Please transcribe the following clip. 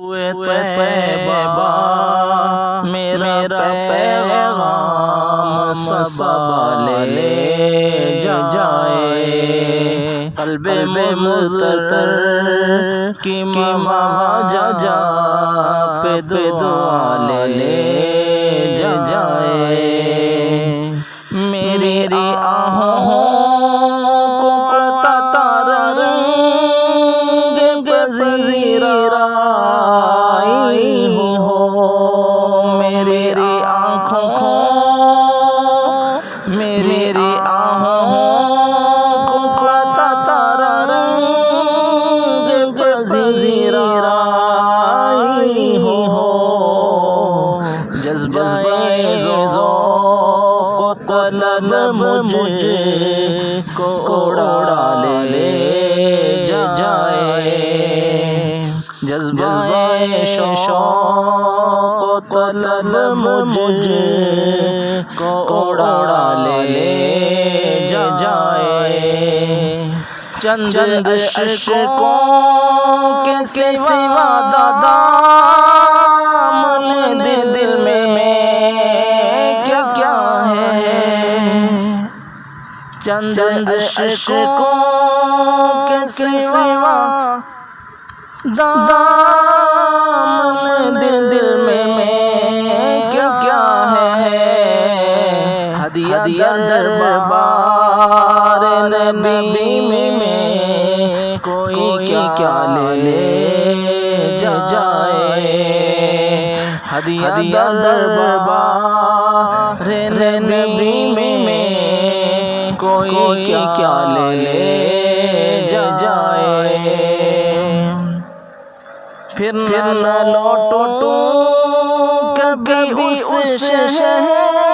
तैयबा मेरा पैगाम सबा ले जाए, क़ल्बे मुज़तर की मवाजा पे दुआ ले जाए। मेरी आहों को करता रंग पज़ीराई हो, मेरी आँखों को मेरी आहों को करता रंग पज़ीराई हो। जज़्बाए ज़ौक़ तलब मुझे को उड़ा ले जाए, जज़्बाए शौक़ तलब मुझे को उड़ा ले जाए। चंद अशकों के सिवा दामन दिल में क्या है, चंद अशकों के सिवा दामन दिल में क्या है। हदिया दरबार नबी में कोई क्या ले जाए, हदिया दरबार नबी में कोई क्या ले जाए। फिर न लौटूं कभी उस शहर